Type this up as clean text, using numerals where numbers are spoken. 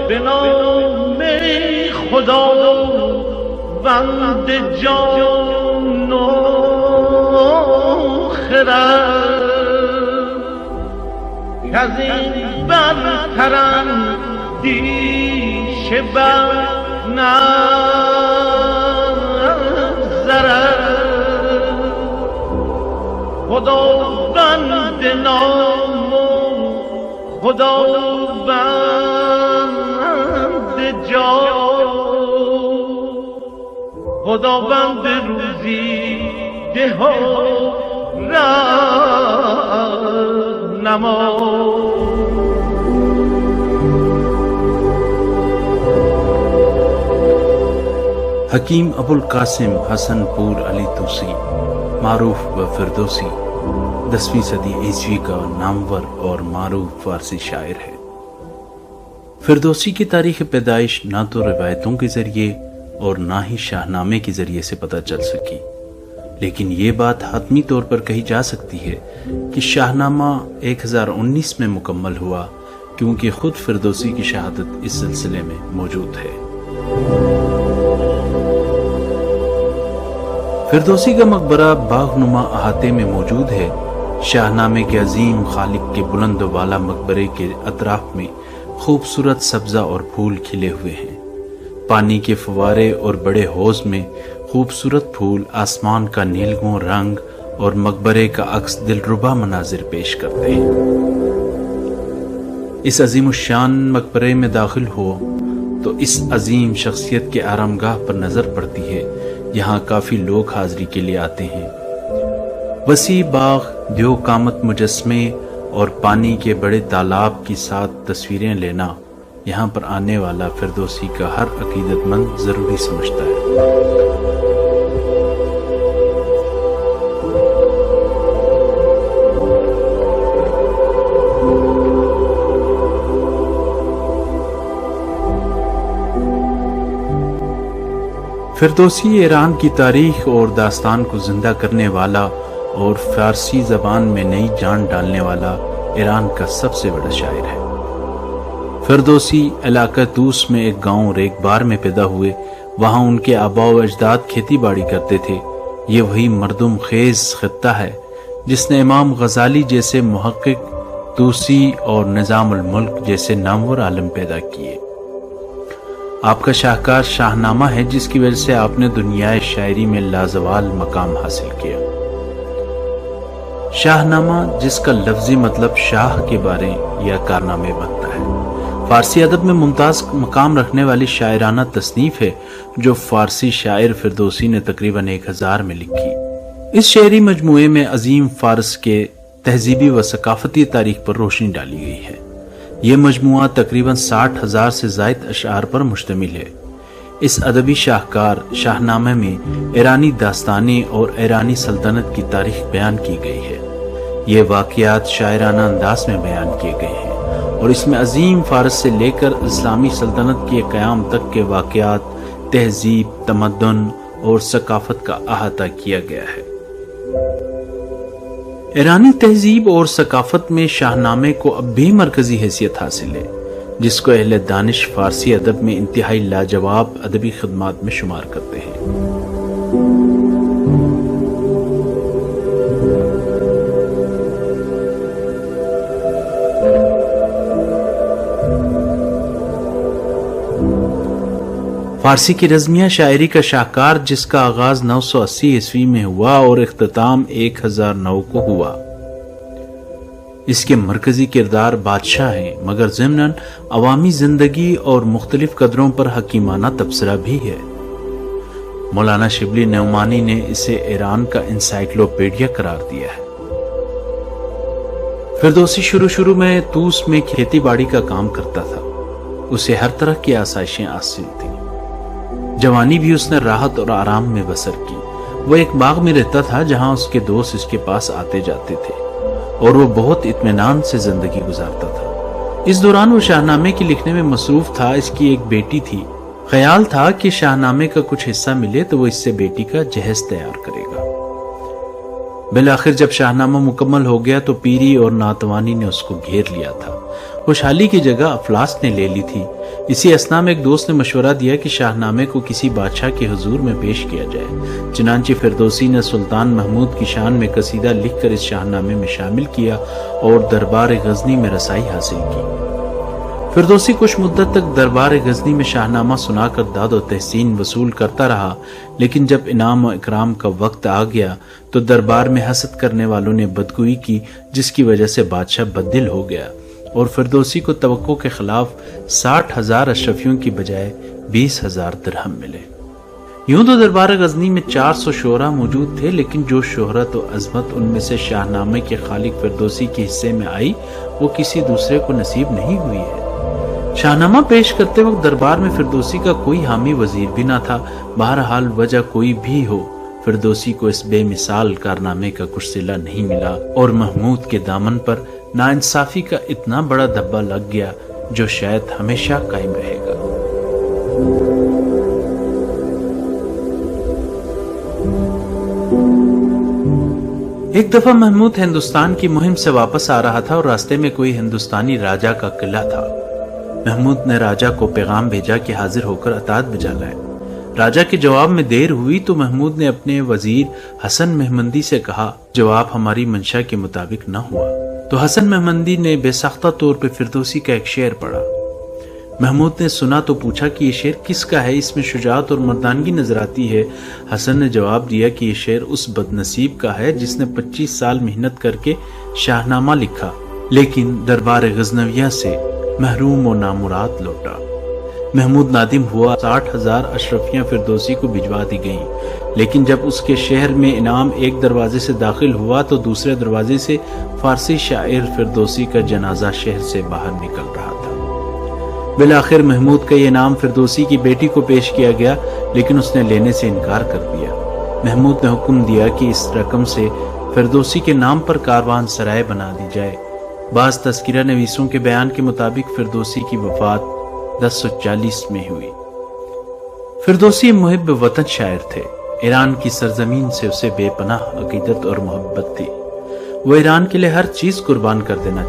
به نام خداوند جان و خرد کز این برترم دیشه بر نظرد خداوند نام و خداوند جان خداوند روزی ده و رهنما. حکیم ابوالقاسم حسن پور علی توسی معروف و فردوسی 10ویں صدی عیسوی کا نامور اور معروف فارسی شاعر ہے۔ فردوسی کی تاریخ پیدائش نہ تو روایتوں کے ذریعے اور نہ ہی شاہنامے کے ذریعے سے پتہ چل سکی، لیکن یہ بات حتمی طور پر کہی جا سکتی ہے کہ شاہنامہ 1019 میں مکمل ہوا، کیونکہ خود فردوسی کی شہادت اس سلسلے میں موجود ہے۔ فردوسی کا مقبرہ باغ نما احاطے میں موجود ہے۔ شاہنامے کے عظیم خالق کے بلند و بالا مقبرے کے اطراف میں خوبصورت سبزہ اور پھول کھلے ہوئے ہیں۔ پانی کے فوارے اور بڑے حوض میں خوبصورت پھول آسمان کا نیلگوں رنگ اور مقبرے کا عکس دلربا مناظر پیش کرتے ہیں۔ اس عظیم الشان مقبرے میں داخل ہو تو اس عظیم شخصیت کے آرامگاہ پر نظر پڑتی ہے۔ یہاں کافی لوگ حاضری کے لیے آتے ہیں۔ وسیع باغ، دیو قامت مجسمے اور پانی کے بڑے تالاب کی ساتھ تصویریں لینا یہاں پر آنے والا فردوسی کا ہر عقیدت مند ضروری سمجھتا ہے۔ فردوسی ایران کی تاریخ اور داستان کو زندہ کرنے والا اور فارسی زبان میں نئی جان ڈالنے والا ایران کا سب سے بڑا شاعر ہے۔ فردوسی علاقہ توس میں ایک گاؤں ریگبار میں پیدا ہوئے۔ وہاں ان کے آباء و اجداد کھیتی باڑی کرتے تھے۔ یہ وہی مردم خیز خطہ ہے جس نے امام غزالی جیسے محقق، توسی اور نظام الملک جیسے نامور عالم پیدا کیے۔ آپ کا شاہکار شاہنامہ ہے جس کی وجہ سے آپ نے دنیائے شاعری میں لازوال مقام حاصل کیا۔ شاہنامہ جس کا لفظی مطلب شاہ کے بارے یا کارنامے بنتا ہے، فارسی ادب میں ممتاز مقام رکھنے والی شاعرانہ تصنیف ہے جو فارسی شاعر فردوسی نے تقریباً 1000 میں لکھی۔ اس شعری مجموعے میں عظیم فارس کے تہذیبی و ثقافتی تاریخ پر روشنی ڈالی گئی ہے۔ یہ مجموعہ تقریباً 60,000 سے زائد اشعار پر مشتمل ہے۔ اس ادبی شاہکار شاہنامہ میں ایرانی داستانیں اور ایرانی سلطنت کی تاریخ بیان کی گئی ہے۔ یہ واقعات شاعرانہ انداز میں بیان کیے گئے ہیں اور اس میں عظیم فارس سے لے کر اسلامی سلطنت کے قیام تک کے واقعات، تہذیب، تمدن اور ثقافت کا احاطہ کیا گیا ہے۔ ایرانی تہذیب اور ثقافت میں شاہنامے کو اب بھی مرکزی حیثیت حاصل ہے، جس کو اہل دانش فارسی ادب میں انتہائی لاجواب ادبی خدمات میں شمار کرتے ہیں۔ فارسی کی رزمیہ شاعری کا شاہکار جس کا آغاز 980 عیسوی میں ہوا اور اختتام 1009 کو ہوا۔ اس کے مرکزی کردار بادشاہ ہیں، مگر ضمناً عوامی زندگی اور مختلف قدروں پر حکیمانہ تبصرہ بھی ہے۔ مولانا شبلی نعمانی نے اسے ایران کا انسائکلوپیڈیا قرار دیا ہے۔ فردوسی شروع میں توس میں کھیتی باڑی کا کام کرتا تھا۔ اسے ہر طرح کی آسائشیں حاصل تھیں۔ جوانی بھی اس نے راحت اور آرام میں بسر کی۔ وہ ایک باغ میں رہتا تھا جہاں اس کے دوست اس کے پاس آتے جاتے تھے اور وہ بہت اطمینان سے زندگی گزارتا تھا۔ اس دوران وہ شاہنامے کی لکھنے میں مصروف تھا۔ اس کی ایک بیٹی تھی۔ خیال تھا کہ شاہنامے کا کچھ حصہ ملے تو وہ اس سے بیٹی کا جہیز تیار کرے گا۔ بالآخر جب شاہنامہ مکمل ہو گیا تو پیری اور ناتوانی نے اس کو گھیر لیا تھا۔ خوشحالی کی جگہ افلاس نے لے لی تھی۔ اسی اثنا میں ایک دوست نے مشورہ دیا کہ شاہنامے کو کسی بادشاہ کے حضور میں پیش کیا جائے۔ چنانچہ فردوسی نے سلطان محمود کی شان میں قصیدہ لکھ کر اس شاہنامے میں شامل کیا اور دربار غزنی میں رسائی حاصل کی۔ فردوسی کچھ مدت تک دربار غزنی میں شاہنامہ سنا کر داد و تحسین وصول کرتا رہا، لیکن جب انعام و اکرام کا وقت آ گیا تو دربار میں حسد کرنے والوں نے بدگوئی کی، جس کی وجہ سے بادشاہ بددل ہو گیا اور فردوسی کو توقع کے خلاف 60,000 اشرفیوں کی بجائے 20,000 درہم ملے۔ یوں تو دربار غزنی میں 400 شعراء موجود تھے، لیکن جو شہرت و عظمت ان میں سے شاہنامے کے خالق فردوسی کے حصے میں آئی وہ کسی دوسرے کو نصیب نہیں ہوئی ہے۔ شاہنامہ پیش کرتے وقت دربار میں فردوسی کا کوئی حامی وزیر بھی نہ تھا۔ بہرحال وجہ کوئی بھی ہو، فردوسی کو اس بے مثال کارنامے کا کچھ صلہ نہیں ملا اور محمود کے دامن پر ناانصافی کا اتنا بڑا دھبا لگ گیا جو شاید ہمیشہ قائم رہے گا۔ ایک دفعہ محمود ہندوستان کی مہم سے واپس آ رہا تھا اور راستے میں کوئی ہندوستانی راجا کا قلعہ تھا۔ محمود نے راجا کو پیغام بھیجا کہ حاضر ہو کر اطاعت بجا لائے۔ راجا کے جواب میں دیر ہوئی تو محمود نے اپنے وزیر حسن مہمندی سے کہا، جواب ہماری منشا کے مطابق نہ ہوا۔ تو حسن مہمندی نے بے ساختہ طور پہ فردوسی کا ایک شعر پڑھا۔ محمود نے سنا تو پوچھا کہ یہ شعر کس کا ہے، اس میں شجاعت اور مردانگی نظر آتی ہے۔ حسن نے جواب دیا کہ یہ شعر اس بدنصیب کا ہے جس نے 25 سال محنت کر کے شاہنامہ لکھا لیکن دربار غزنویہ سے محروم و نامراد لوٹا۔ محمود نادم ہوا۔ 60,000 اشرفیاں فردوسی کو بھجوا دی گئیں، لیکن جب اس کے شہر میں انعام ایک دروازے سے داخل ہوا تو دوسرے دروازے سے فارسی شاعر فردوسی کا جنازہ شہر سے باہر نکل رہا تھا۔ بالآخر محمود کا یہ انعام فردوسی کی بیٹی کو پیش کیا گیا، لیکن اس نے لینے سے انکار کر دیا۔ محمود نے حکم دیا کہ اس رقم سے فردوسی کے نام پر کاروان سرائے بنا دی جائے۔ بعض تذکرہ نویسوں کے بیان کے مطابق فردوسی کی وفات 1040 میں ہوئی۔ فردوسی محب وطن شاعر تھے۔ ایران کی سرزمین سے اسے بے پناہ عقیدت اور محبت تھی۔ وہ ایران کے لیے ہر چیز قربان کر دینا